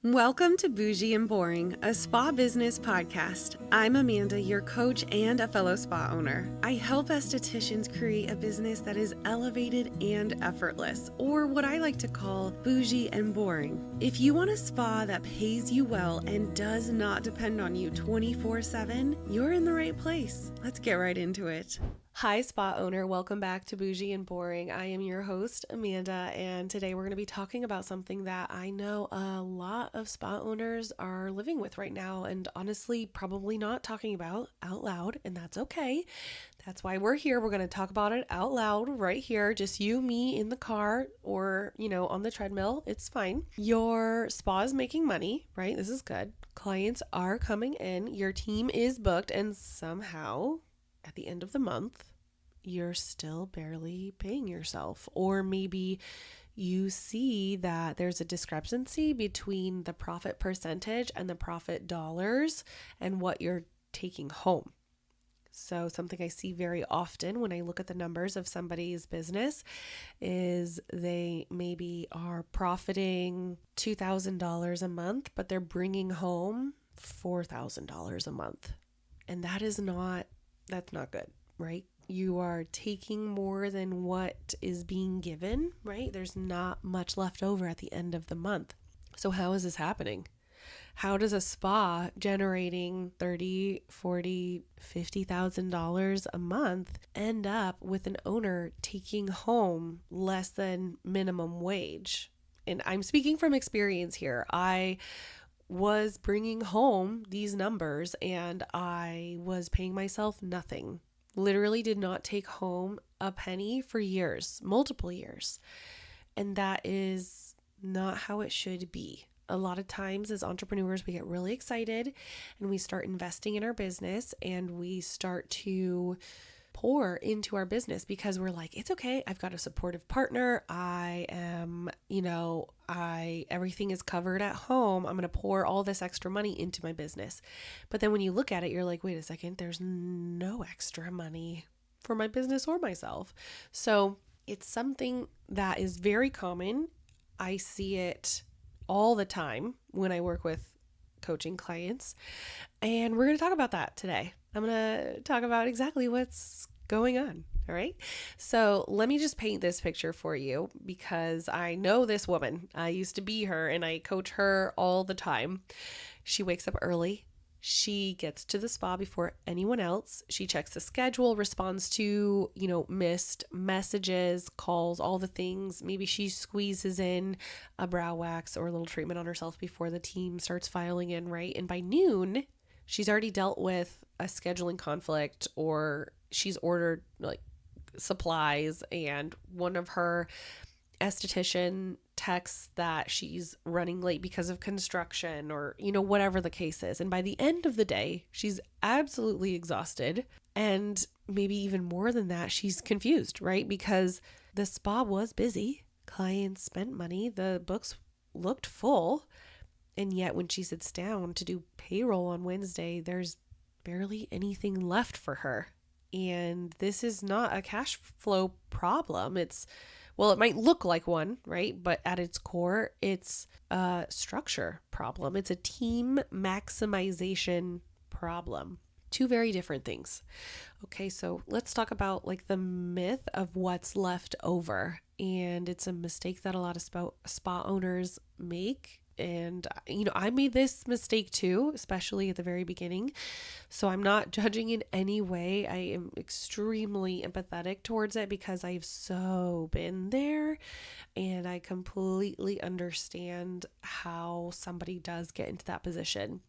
Welcome to Bougie and Boring, a spa business podcast. I'm Amanda, your coach and a fellow spa owner. I help estheticians create a business that is elevated and effortless, or what I like to call bougie and boring. If you want a spa that pays you well and does not depend on you 24/7, you're in the right place. Let's get right into it. Hi, spa owner. Welcome back to Bougie and Boring. I am your host, Amanda, and today we're going to be talking about something that I know a lot of spa owners are living with right now, and honestly, probably not talking about out loud, and that's okay. That's why we're here. We're going to talk about it out loud right here, just you, me in the car, or, on the treadmill. It's fine. Your spa is making money, right? This is good. Clients are coming in, your team is booked, and somehow at the end of the month, you're still barely paying yourself. Or maybe you see that there's a discrepancy between the profit percentage and the profit dollars and what you're taking home. So something I see very often when I look at the numbers of somebody's business is they maybe are profiting $2,000 a month, but they're bringing home $4,000 a month. And that's not good, right? You are taking more than what is being given, right? There's not much left over at the end of the month. So how is this happening? How does a spa generating $30,000, $40,000, $50,000 a month end up with an owner taking home less than minimum wage? And I'm speaking from experience here. I was bringing home these numbers and I was paying myself nothing. Literally did not take home a penny for years, multiple years. And that is not how it should be. A lot of times as entrepreneurs, we get really excited and we start investing in our business and we start to pour into our business because we're like, it's okay. I've got a supportive partner. I am, everything is covered at home. I'm going to pour all this extra money into my business. But then when you look at it, you're like, wait a second, there's no extra money for my business or myself. So it's something that is very common. I see it all the time when I work with coaching clients. And we're going to talk about that today. I'm going to talk about exactly what's going on. All right. So let me just paint this picture for you because I know this woman. I used to be her and I coach her all the time. She wakes up early. She gets to the spa before anyone else. She checks the schedule, responds to, missed messages, calls, all the things. Maybe she squeezes in a brow wax or a little treatment on herself before the team starts filing in, right? And by noon, she's already dealt with a scheduling conflict or she's ordered like supplies and one of her esthetician texts that she's running late because of construction or, whatever the case is. And by the end of the day, she's absolutely exhausted. And maybe even more than that, she's confused, right? Because the spa was busy. Clients spent money. The books looked full. And yet when she sits down to do payroll on Wednesday, there's barely anything left for her. And this is not a cash flow problem. It might look like one, right? But at its core, it's a structure problem. It's a team maximization problem. Two very different things. Okay, so let's talk about like the myth of what's left over. And it's a mistake that a lot of spa owners make. And, I made this mistake too, especially at the very beginning. So I'm not judging in any way. I am extremely empathetic towards it because I've so been there and I completely understand how somebody does get into that position.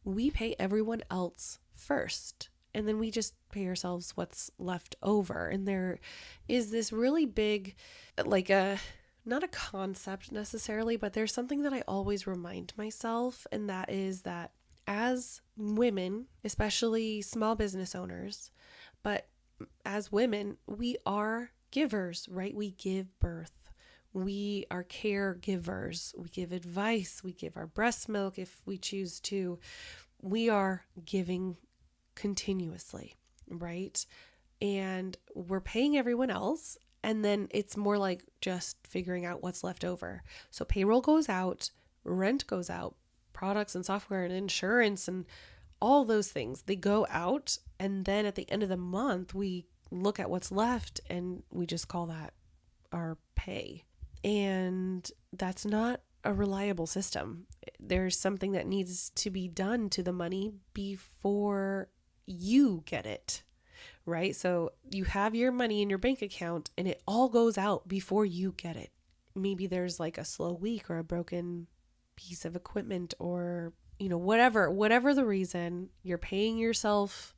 We pay everyone else first and then we just pay ourselves what's left over. And there is this really big, not a concept necessarily, but there's something that I always remind myself, and that is that as women, especially small business owners, but as women, we are givers, right? We give birth. We are caregivers. We give advice. We give our breast milk if we choose to. We are giving continuously, right? And we're paying everyone else. And then it's more like just figuring out what's left over. So payroll goes out, rent goes out, products and software and insurance and all those things, they go out. And then at the end of the month, we look at what's left and we just call that our pay. And that's not a reliable system. There's something that needs to be done to the money before you get it, right? So you have your money in your bank account and it all goes out before you get it. Maybe there's like a slow week or a broken piece of equipment or, whatever the reason, you're paying yourself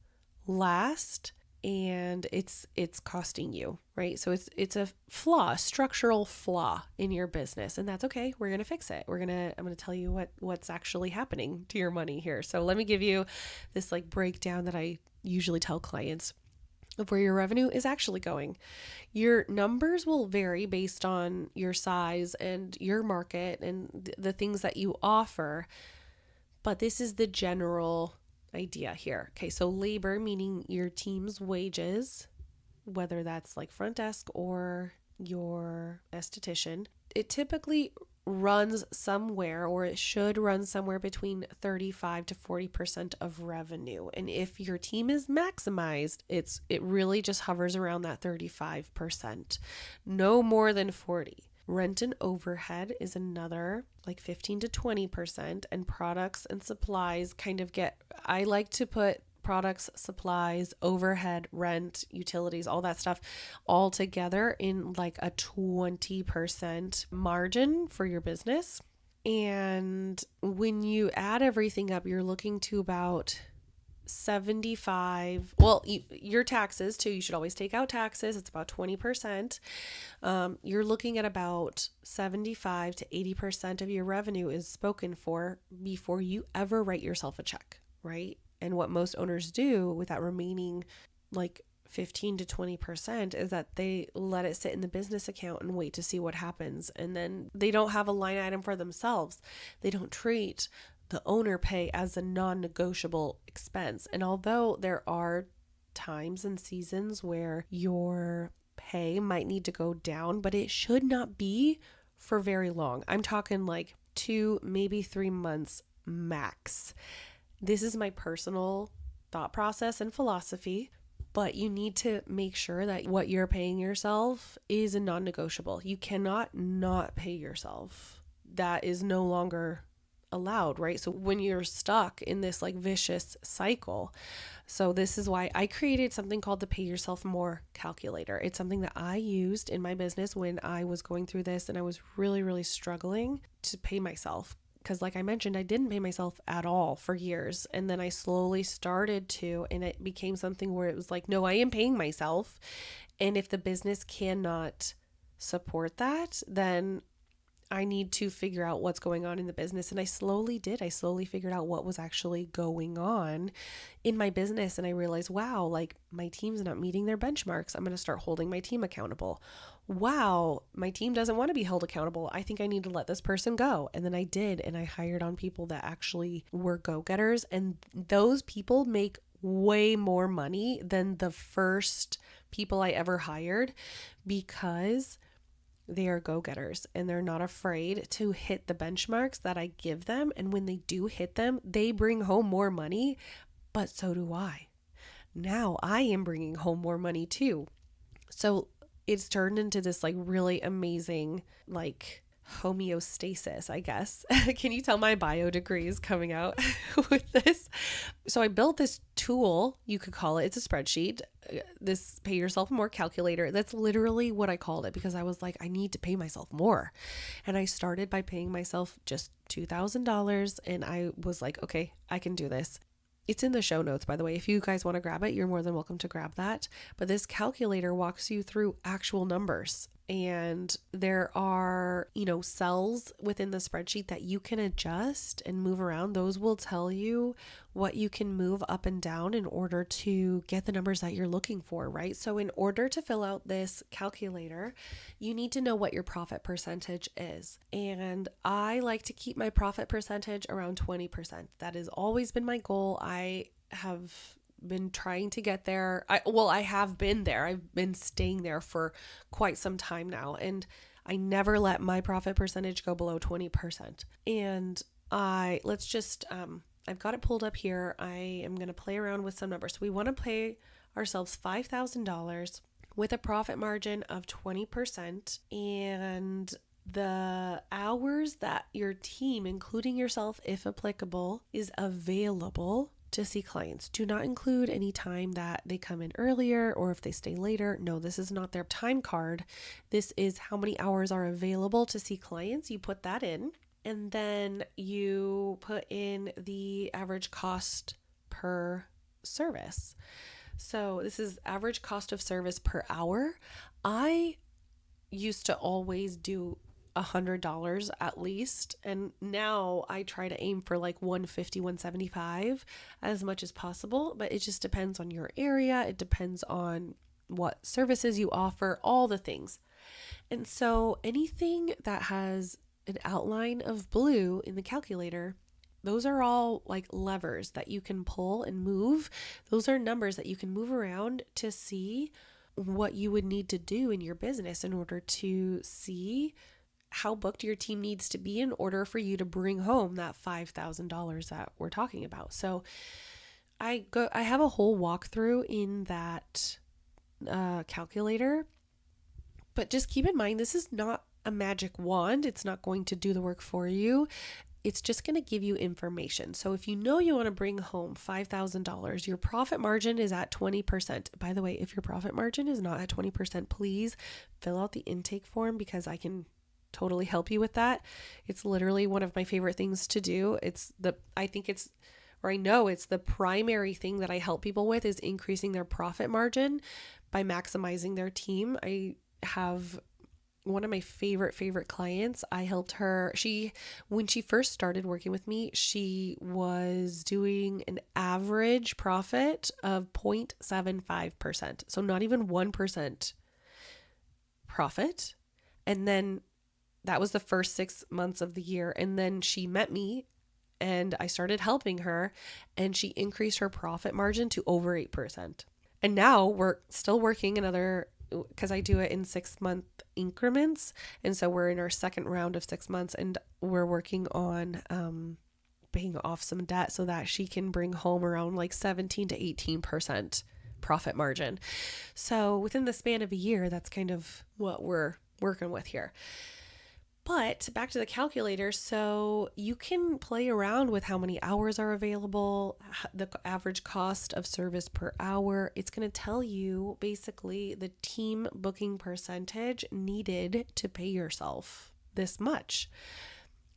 last and it's costing you, right? So it's a flaw, a structural flaw in your business, and that's okay. We're going to fix it. I'm going to tell you what's actually happening to your money here. So let me give you this like breakdown that I usually tell clients of where your revenue is actually going. Your numbers will vary based on your size and your market and the things that you offer, but this is the general idea here. Okay, so labor, meaning your team's wages, whether that's like front desk or your esthetician, it typically runs somewhere, or it should run somewhere between 35 to 40% of revenue. And if your team is maximized, it really just hovers around that 35%, no more than 40. Rent and overhead is another like 15 to 20%, and products and supplies I like to put products, supplies, overhead, rent, utilities, all that stuff all together in like a 20% margin for your business. And when you add everything up, you're looking to about 75. Well, your taxes too, you should always take out taxes. It's about 20%. You're looking at about 75 to 80% of your revenue is spoken for before you ever write yourself a check, right? And what most owners do with that remaining like 15 to 20% is that they let it sit in the business account and wait to see what happens. And then they don't have a line item for themselves. They don't treat the owner pay as a non-negotiable expense. And although there are times and seasons where your pay might need to go down, but it should not be for very long. I'm talking like 2, maybe 3 months max. This is my personal thought process and philosophy, but you need to make sure that what you're paying yourself is a non-negotiable. You cannot not pay yourself. That is no longer allowed, right? So when you're stuck in this like vicious cycle, so this is why I created something called the Pay Yourself More calculator. It's something that I used in my business when I was going through this and I was really, really struggling to pay myself. Because like I mentioned, I didn't pay myself at all for years. And then I slowly started to, and it became something where it was like, no, I am paying myself. And if the business cannot support that, then I need to figure out what's going on in the business. And I slowly did. I slowly figured out what was actually going on in my business. And I realized, wow, like my team's not meeting their benchmarks. I'm going to start holding my team accountable. Wow, my team doesn't want to be held accountable. I think I need to let this person go. And then I did. And I hired on people that actually were go-getters. And those people make way more money than the first people I ever hired because they are go-getters and they're not afraid to hit the benchmarks that I give them. And when they do hit them, they bring home more money, but so do I. Now I am bringing home more money too. So it's turned into this like really amazing, like homeostasis, I guess. Can you tell my bio degree is coming out with this? So I built this tool, you could call it, it's a spreadsheet, this Pay Yourself More calculator. That's literally what I called it because I was like, I need to pay myself more. And I started by paying myself just $2,000. And I was like, okay, I can do this. It's in the show notes, by the way. If you guys want to grab it, you're more than welcome to grab that. But this calculator walks you through actual numbers. And there are, cells within the spreadsheet that you can adjust and move around. Those will tell you what you can move up and down in order to get the numbers that you're looking for, right? So in order to fill out this calculator, you need to know what your profit percentage is. And I like to keep my profit percentage around 20%. That has always been my goal. I have been trying to get there. I have been there. I've been staying there for quite some time now. And I never let my profit percentage go below 20%. And I've got it pulled up here. I am going to play around with some numbers. So we want to pay ourselves $5,000 with a profit margin of 20%, and the hours that your team, including yourself if applicable, is available to see clients. Do not include any time that they come in earlier or if they stay later. No, this is not their time card. This is how many hours are available to see clients. You put that in, and then you put in the average cost per service. So this is average cost of service per hour. I used to always do $100 at least, and now I try to aim for like 150, 175 as much as possible, but it just depends on your area. It depends on what services you offer, all the things. And so anything that has an outline of blue in the calculator, those are all like levers that you can pull and move. Those are numbers that you can move around to see what you would need to do in your business in order to see how booked your team needs to be in order for you to bring home that $5,000 that we're talking about. So I have a whole walkthrough in that calculator, but just keep in mind, this is not a magic wand. It's not going to do the work for you. It's just going to give you information. So if you know you want to bring home $5,000, your profit margin is at 20%. By the way, if your profit margin is not at 20%, please fill out the intake form because I can totally help you with that. It's literally one of my favorite things to do. I know it's the primary thing that I help people with is increasing their profit margin by maximizing their team. I have one of my favorite clients. I helped her. When she first started working with me, she was doing an average profit of 0.75%. So not even 1% profit. And then that was the first 6 months of the year. And then she met me and I started helping her and she increased her profit margin to over 8%. And now we're still working because I do it in 6-month increments. And so we're in our second round of 6 months and we're working on paying off some debt so that she can bring home around like 17 to 18% profit margin. So within the span of a year, that's kind of what we're working with here. But back to the calculator, so you can play around with how many hours are available, the average cost of service per hour. It's going to tell you basically the team booking percentage needed to pay yourself this much.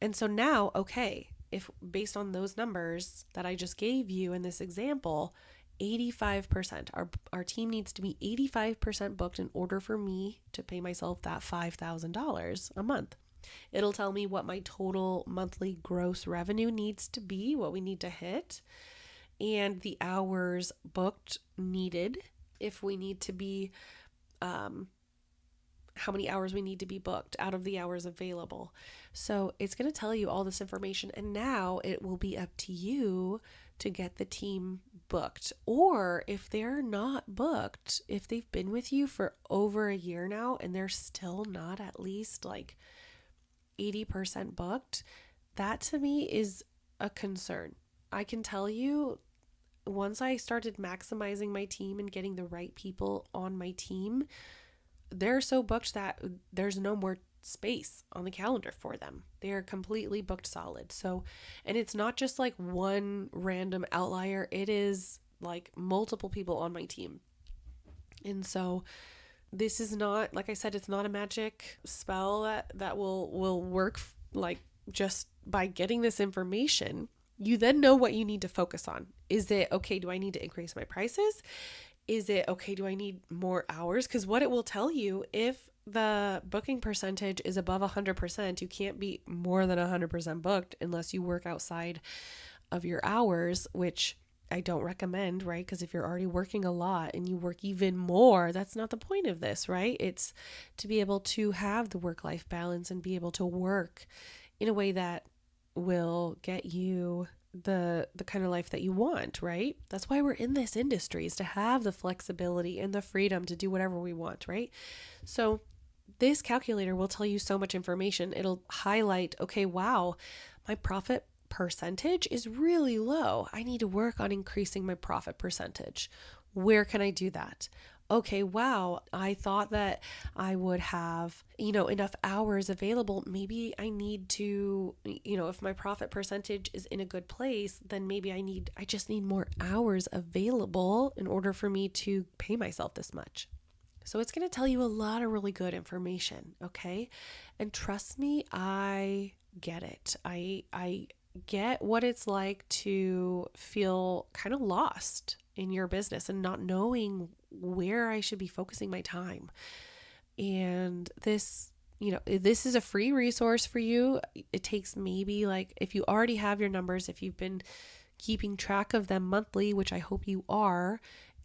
And so now, okay, if based on those numbers that I just gave you in this example, 85%, our team needs to be 85% booked in order for me to pay myself that $5,000 a month. It'll tell me what my total monthly gross revenue needs to be, what we need to hit, and the hours booked needed if we need to be, how many hours we need to be booked out of the hours available. So it's going to tell you all this information, and now it will be up to you to get the team booked. Or if they're not booked, if they've been with you for over a year now and they're still not at least like 80% booked, that to me is a concern. I can tell you, once I started maximizing my team and getting the right people on my team, they're so booked that there's no more space on the calendar for them. They're completely booked solid. So, and it's not just like one random outlier, it is like multiple people on my team. And so this is not, like I said, it's not a magic spell that will work like just by getting this information. You then know what you need to focus on. Is it, okay, do I need to increase my prices? Is it, okay, do I need more hours? Because what it will tell you, if the booking percentage is above 100%, you can't be more than 100% booked unless you work outside of your hours, which I don't recommend, right? Because if you're already working a lot and you work even more, that's not the point of this, right? It's to be able to have the work-life balance and be able to work in a way that will get you the kind of life that you want, right? That's why we're in this industry, is to have the flexibility and the freedom to do whatever we want, right? So this calculator will tell you so much information. It'll highlight, okay, wow, my profit percentage is really low. I need to work on increasing my profit percentage. Where can I do that? Okay, wow, I thought that I would have, enough hours available. Maybe I need to, if my profit percentage is in a good place, then maybe I just need more hours available in order for me to pay myself this much. So it's going to tell you a lot of really good information, okay? And trust me, I get it. I get what it's like to feel kind of lost in your business and not knowing where I should be focusing my time. And this is a free resource for you. It takes maybe if you already have your numbers, if you've been keeping track of them monthly, which I hope you are,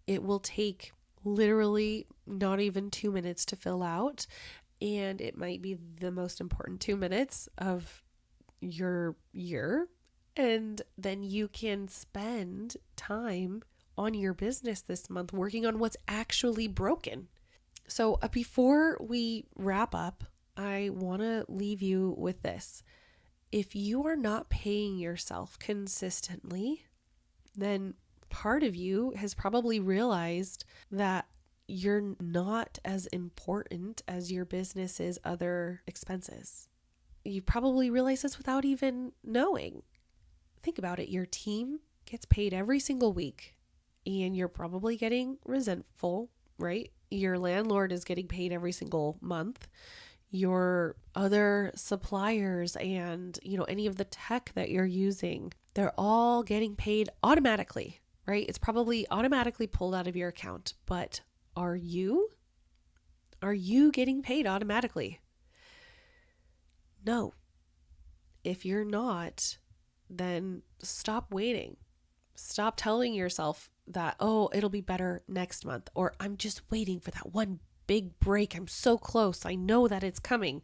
it will take literally not even 2 minutes to fill out. And it might be the most important 2 minutes of your year. And then you can spend time on your business this month working on what's actually broken. So before we wrap up, I want to leave you with this. If you are not paying yourself consistently, then part of you has probably realized that you're not as important as your business's other expenses. You probably realize this without even knowing. Think about it. Your team gets paid every single week, and you're probably getting resentful, right? Your landlord is getting paid every single month. Your other suppliers and, any of the tech that you're using, they're all getting paid automatically, right? It's probably automatically pulled out of your account, but are you? Are you getting paid automatically? No. If you're not, then stop waiting. Stop telling yourself that, oh, it'll be better next month, or I'm just waiting for that one big break. I'm so close. I know that it's coming.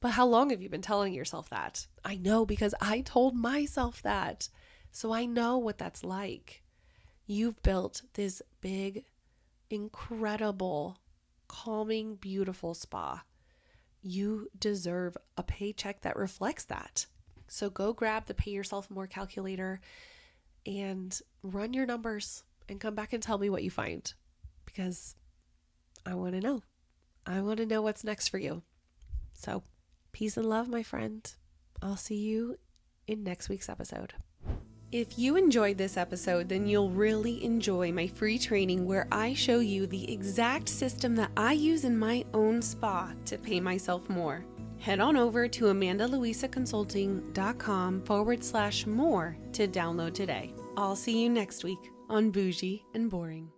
But how long have you been telling yourself that? I know, because I told myself that. So I know what that's like. You've built this big, incredible, calming, beautiful spa. You deserve a paycheck that reflects that. So go grab the Pay Yourself More calculator and run your numbers and come back and tell me what you find, because I want to know. I want to know what's next for you. So peace and love, my friend. I'll see you in next week's episode. If you enjoyed this episode, then you'll really enjoy my free training where I show you the exact system that I use in my own spa to pay myself more. Head on over to amandaluisaconsulting.com/more to download today. I'll see you next week on Bougie and Boring.